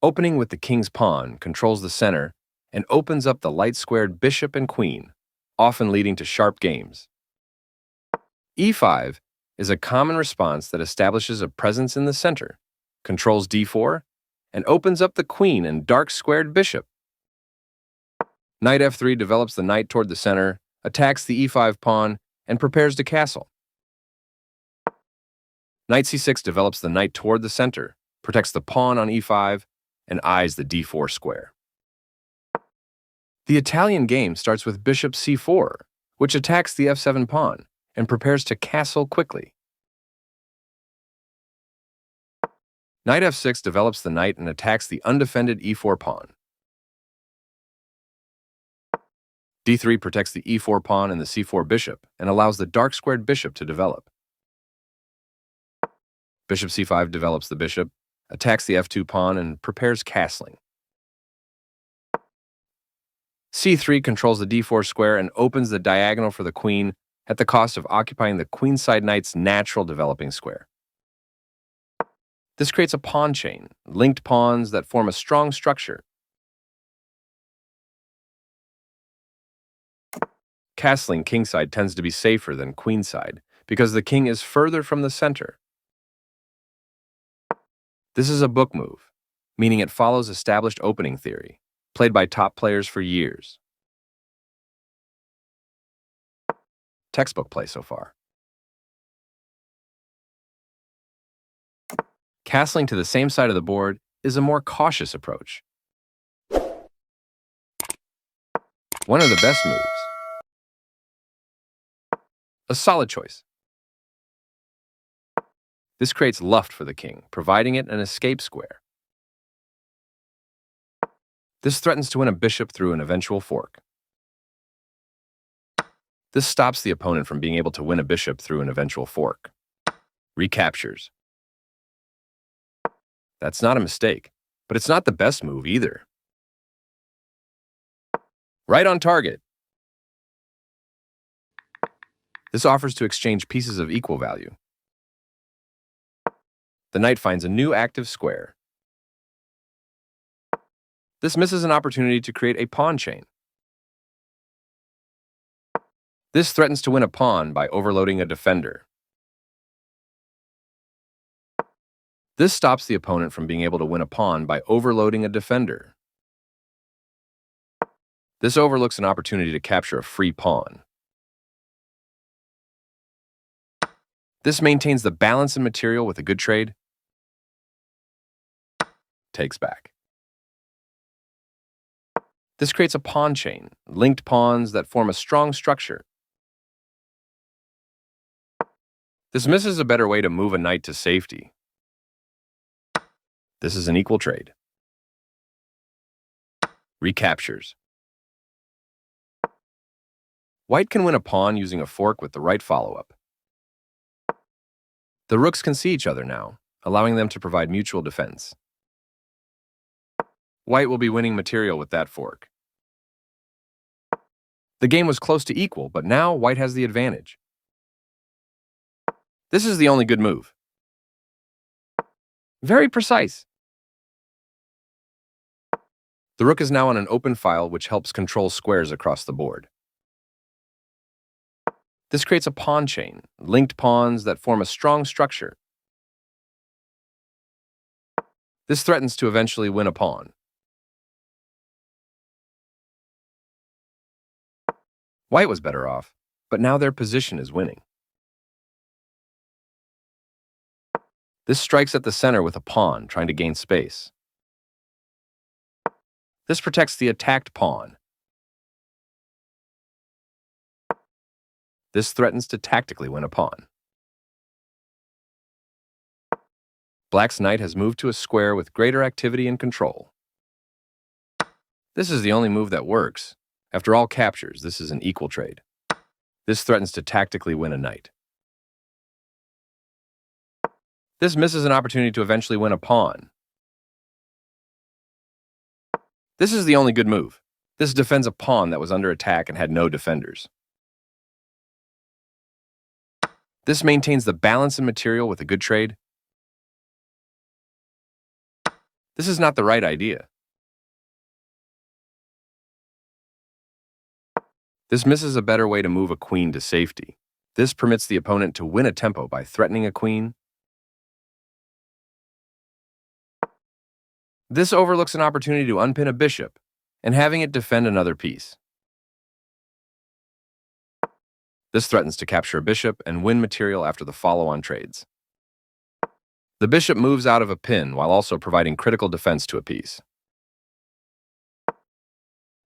Opening with the king's pawn controls the center and opens up the light-squared bishop and queen, often leading to sharp games. e5 is a common response that establishes a presence in the center, controls d4, and opens up the queen and dark-squared bishop. Knight f3 develops the knight toward the center, attacks the e5 pawn, and prepares to castle. Knight c6 develops the knight toward the center, protects the pawn on e5, and eyes the d4 square. The Italian game starts with bishop c4, which attacks the f7 pawn and prepares to castle quickly. Knight f6 develops the knight and attacks the undefended e4 pawn. d3 protects the e4 pawn and the c4 bishop and allows the dark-squared bishop to develop. Bishop c5 develops the bishop, attacks the f2 pawn, and prepares castling. c3 controls the d4 square and opens the diagonal for the queen at the cost of occupying the queenside knight's natural developing square. This creates a pawn chain, linked pawns that form a strong structure. Castling kingside tends to be safer than queenside because the king is further from the center. This is a book move, meaning it follows established opening theory, played by top players for years. Textbook play so far. Castling to the same side of the board is a more cautious approach. One of the best moves. A solid choice. This creates luft for the king, providing it an escape square. This threatens to win a bishop through an eventual fork. This stops the opponent from being able to win a bishop through an eventual fork. Recaptures. That's not a mistake, but it's not the best move either. Right on target. This offers to exchange pieces of equal value. The knight finds a new active square. This misses an opportunity to create a pawn chain. This threatens to win a pawn by overloading a defender. This stops the opponent from being able to win a pawn by overloading a defender. This overlooks an opportunity to capture a free pawn. This maintains the balance in material with a good trade. Takes back. This creates a pawn chain, linked pawns that form a strong structure. This misses a better way to move a knight to safety. This is an equal trade. Recaptures. White can win a pawn using a fork with the right follow-up. The rooks can see each other now, allowing them to provide mutual defense. White will be winning material with that fork. The game was close to equal, but now white has the advantage. This is the only good move. Very precise. The rook is now on an open file, which helps control squares across the board. This creates a pawn chain, linked pawns that form a strong structure. This threatens to eventually win a pawn. White was better off, but now their position is winning. This strikes at the center with a pawn, trying to gain space. This protects the attacked pawn. This threatens to tactically win a pawn. Black's knight has moved to a square with greater activity and control. This is the only move that works. After all captures, this is an equal trade. This threatens to tactically win a knight. This misses an opportunity to eventually win a pawn. This is the only good move. This defends a pawn that was under attack and had no defenders. This maintains the balance in material with a good trade. This is not the right idea. This misses a better way to move a queen to safety. This permits the opponent to win a tempo by threatening a queen. This overlooks an opportunity to unpin a bishop and having it defend another piece. This threatens to capture a bishop and win material after the follow-on trades. The bishop moves out of a pin while also providing critical defense to a piece.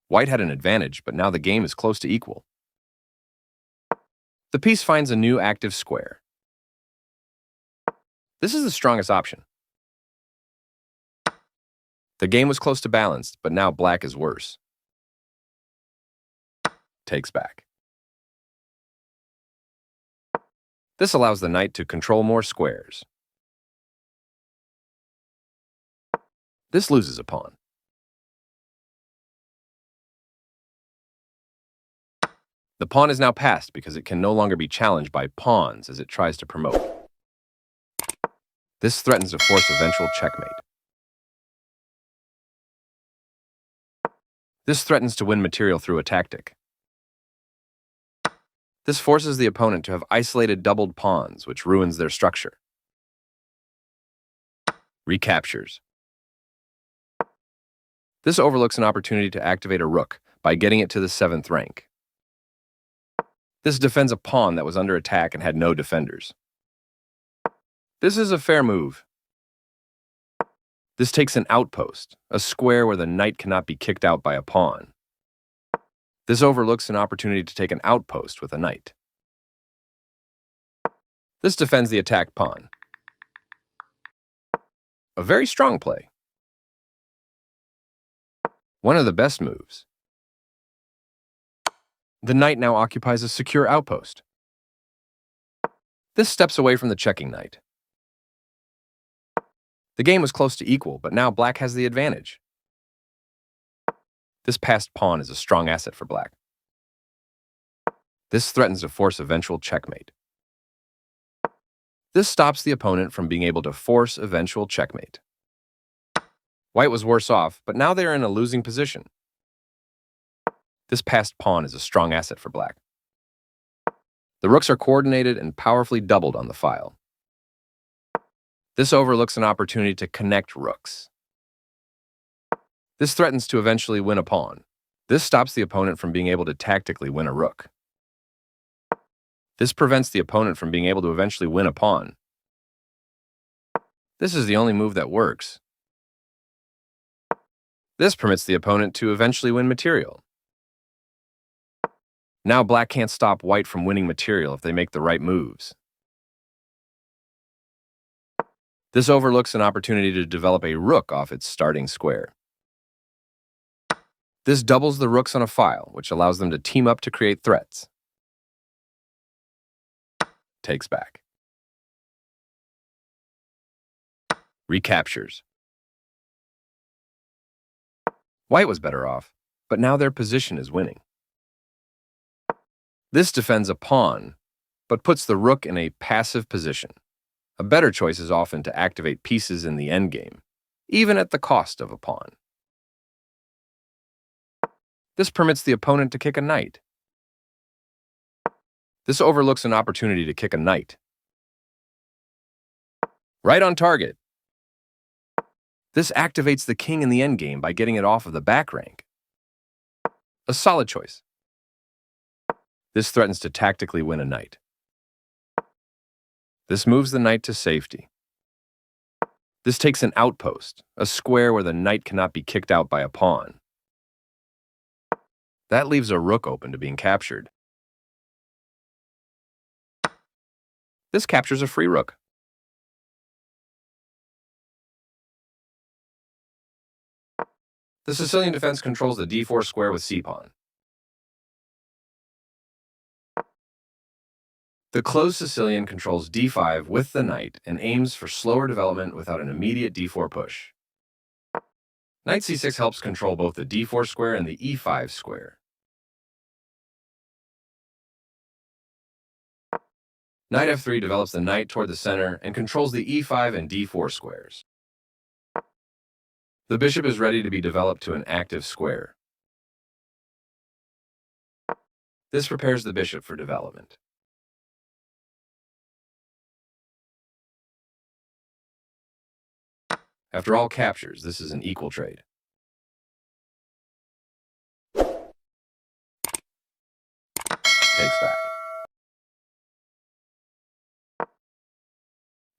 White had an advantage, but now the game is close to equal. The piece finds a new active square. This is the strongest option. The game was close to balanced, but now black is worse. Takes back. This allows the knight to control more squares. This loses a pawn. The pawn is now passed because it can no longer be challenged by pawns as it tries to promote. This threatens to force eventual checkmate. This threatens to win material through a tactic. This forces the opponent to have isolated doubled pawns, which ruins their structure. Recaptures. This overlooks an opportunity to activate a rook by getting it to the 7th rank. This defends a pawn that was under attack and had no defenders. This is a fair move. This takes an outpost, a square where the knight cannot be kicked out by a pawn. This overlooks an opportunity to take an outpost with a knight. This defends the attacked pawn. A very strong play. One of the best moves. The knight now occupies a secure outpost. This steps away from the checking knight. The game was close to equal, but now black has the advantage. This passed pawn is a strong asset for black. This threatens to force eventual checkmate. This stops the opponent from being able to force eventual checkmate. White was worse off, but now they are in a losing position. This passed pawn is a strong asset for black. The rooks are coordinated and powerfully doubled on the file. This overlooks an opportunity to connect rooks. This threatens to eventually win a pawn. This stops the opponent from being able to tactically win a rook. This prevents the opponent from being able to eventually win a pawn. This is the only move that works. This permits the opponent to eventually win material. Now black can't stop white from winning material if they make the right moves. This overlooks an opportunity to develop a rook off its starting square. This doubles the rooks on a file, which allows them to team up to create threats. Takes back. Recaptures. White was better off, but now their position is winning. This defends a pawn, but puts the rook in a passive position. A better choice is often to activate pieces in the endgame, even at the cost of a pawn. This permits the opponent to kick a knight. This overlooks an opportunity to kick a knight. Right on target. This activates the king in the endgame by getting it off of the back rank. A solid choice. This threatens to tactically win a knight. This moves the knight to safety. This takes an outpost, a square where the knight cannot be kicked out by a pawn. That leaves a rook open to being captured. This captures a free rook. The Sicilian defense controls the d4 square with c-pawn. The closed Sicilian controls d5 with the knight and aims for slower development without an immediate d4 push. Knight c6 helps control both the d4 square and the e5 square. Knight f3 develops the knight toward the center and controls the e5 and d4 squares. The bishop is ready to be developed to an active square. This prepares the bishop for development. After all captures, this is an equal trade. Takes back.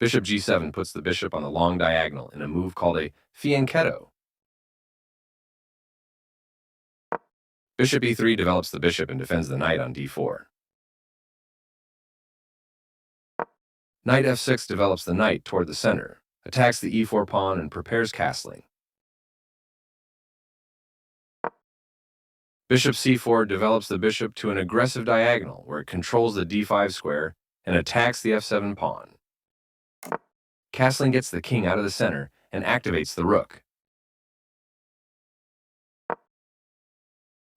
Bishop g7 puts the bishop on the long diagonal in a move called a fianchetto. Bishop e3 develops the bishop and defends the knight on d4. Knight f6 develops the knight toward the center, attacks the e4 pawn, and prepares castling. Bishop c4 develops the bishop to an aggressive diagonal where it controls the d5 square and attacks the f7 pawn. Castling gets the king out of the center and activates the rook.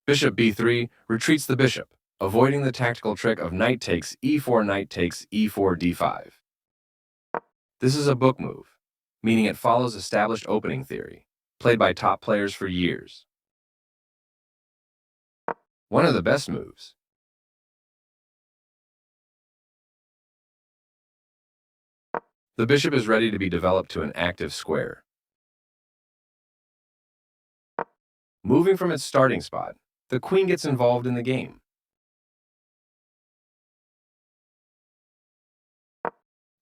Bishop b3 retreats the bishop, avoiding the tactical trick of knight takes e4, knight takes e4, d5. This is a book move, meaning it follows established opening theory, played by top players for years. One of the best moves. The bishop is ready to be developed to an active square. Moving from its starting spot, the queen gets involved in the game.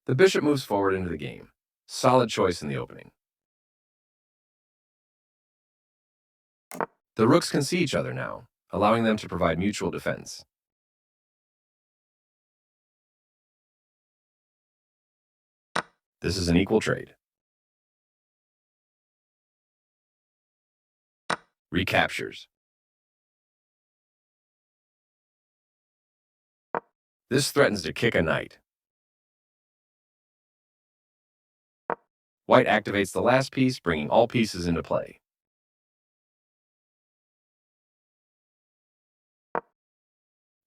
The bishop moves forward into the game. Solid choice in the opening. The rooks can see each other now, allowing them to provide mutual defense. This is an equal trade. Recaptures. This threatens to kick a knight. White activates the last piece, bringing all pieces into play.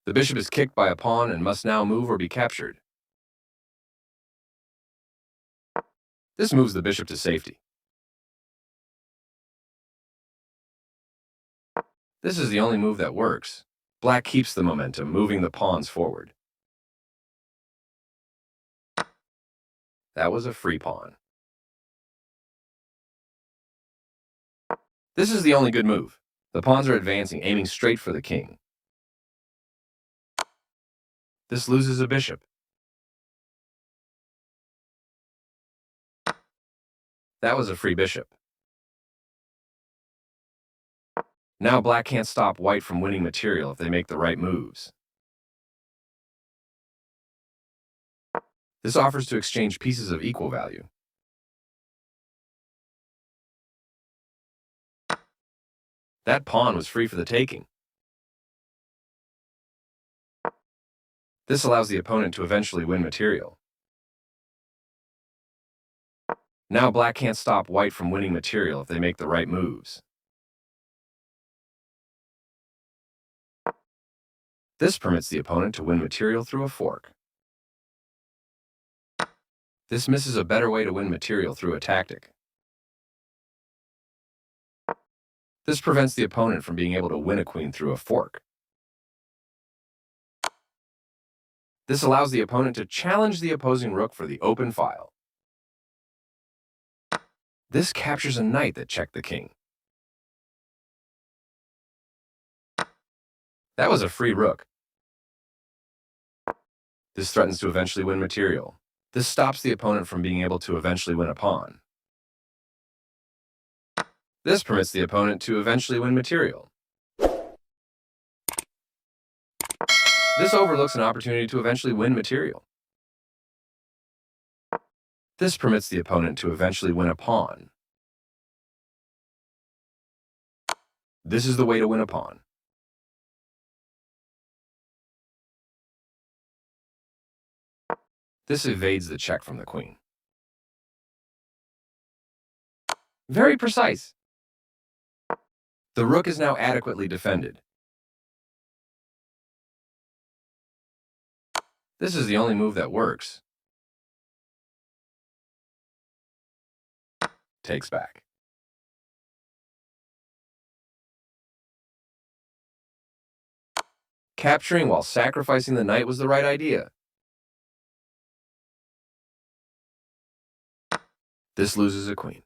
The bishop is kicked by a pawn and must now move or be captured. This moves the bishop to safety. This is the only move that works. Black keeps the momentum, moving the pawns forward. That was a free pawn. This is the only good move. The pawns are advancing, aiming straight for the king. This loses a bishop. That was a free bishop. Now black can't stop white from winning material if they make the right moves. This offers to exchange pieces of equal value. That pawn was free for the taking. This allows the opponent to eventually win material. Now black can't stop white from winning material if they make the right moves. This permits the opponent to win material through a fork. This misses a better way to win material through a tactic. This prevents the opponent from being able to win a queen through a fork. This allows the opponent to challenge the opposing rook for the open file. This captures a knight that checked the king. That was a free rook. This threatens to eventually win material. This stops the opponent from being able to eventually win a pawn. This permits the opponent to eventually win material. This overlooks an opportunity to eventually win material. This permits the opponent to eventually win a pawn. This is the way to win a pawn. This evades the check from the queen. Very precise. The rook is now adequately defended. This is the only move that works. Takes back. Capturing while sacrificing the knight was the right idea. This loses a queen.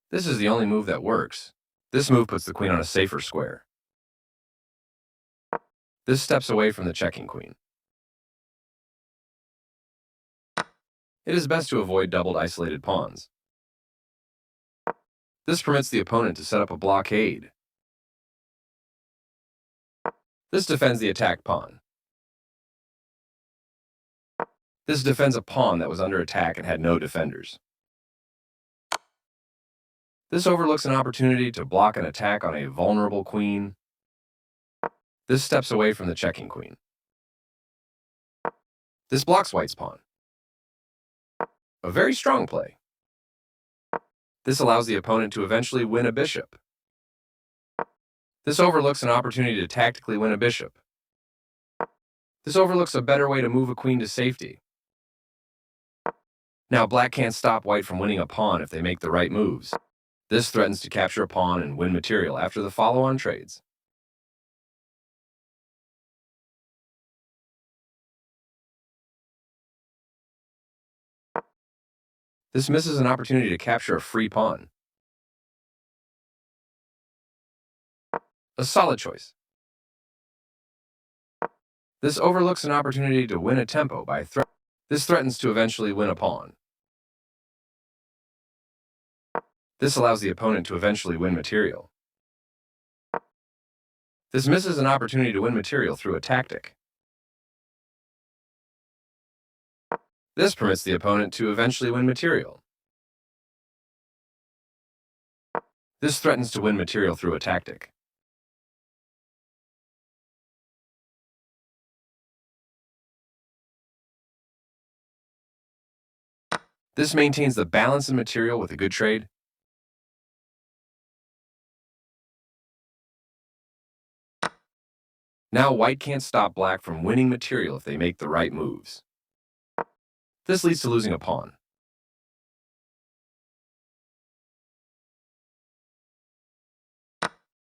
This is the only move that works. This move puts the queen on a safer square. This steps away from the checking queen. It is best to avoid doubled isolated pawns. This permits the opponent to set up a blockade. This defends the attack pawn. This defends a pawn that was under attack and had no defenders. This overlooks an opportunity to block an attack on a vulnerable queen. This steps away from the checking queen. This blocks white's pawn. A very strong play. This allows the opponent to eventually win a bishop. This overlooks an opportunity to tactically win a bishop. This overlooks a better way to move a queen to safety. Now black can't stop white from winning a pawn if they make the right moves. This threatens to capture a pawn and win material after the follow-on trades. This misses an opportunity to capture a free pawn. A solid choice. This overlooks an opportunity to win a tempo by This threatens to eventually win a pawn. This allows the opponent to eventually win material. This misses an opportunity to win material through a tactic. This permits the opponent to eventually win material. This threatens to win material through a tactic. This maintains the balance in material with a good trade. Now white can't stop black from winning material if they make the right moves. This leads to losing a pawn.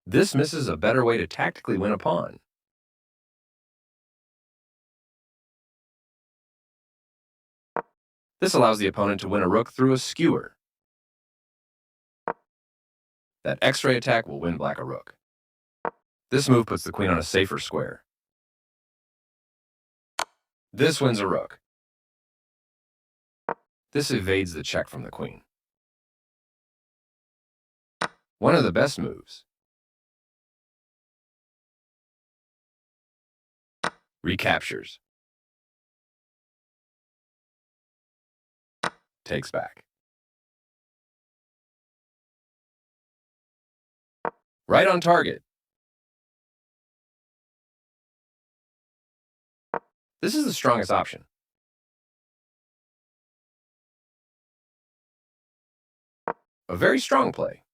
This misses a better way to tactically win a pawn. This allows the opponent to win a rook through a skewer. That X-ray attack will win black a rook. This move puts the queen on a safer square. This wins a rook. This evades the check from the queen. One of the best moves. Recaptures. Takes back. Right on target. This is the strongest option. A very strong play.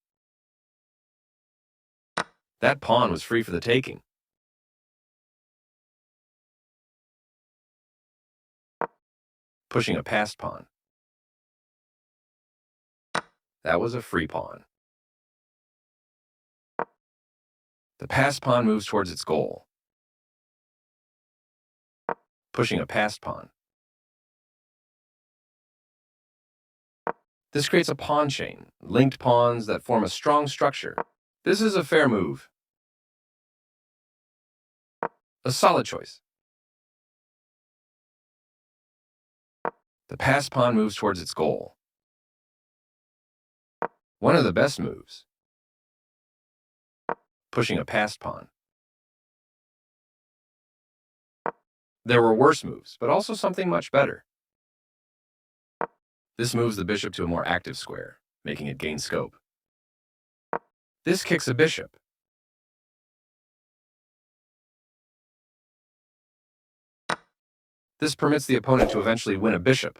That pawn was free for the taking. Pushing a passed pawn. That was a free pawn. The passed pawn moves towards its goal. Pushing a passed pawn. This creates a pawn chain, linked pawns that form a strong structure. This is a fair move. A solid choice. The passed pawn moves towards its goal. One of the best moves. Pushing a passed pawn. There were worse moves, but also something much better. This moves the bishop to a more active square, making it gain scope. This kicks a bishop. This permits the opponent to eventually win a bishop.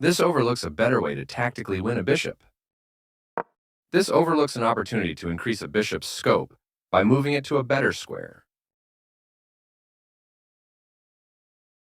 This overlooks a better way to tactically win a bishop. This overlooks an opportunity to increase a bishop's scope by moving it to a better square.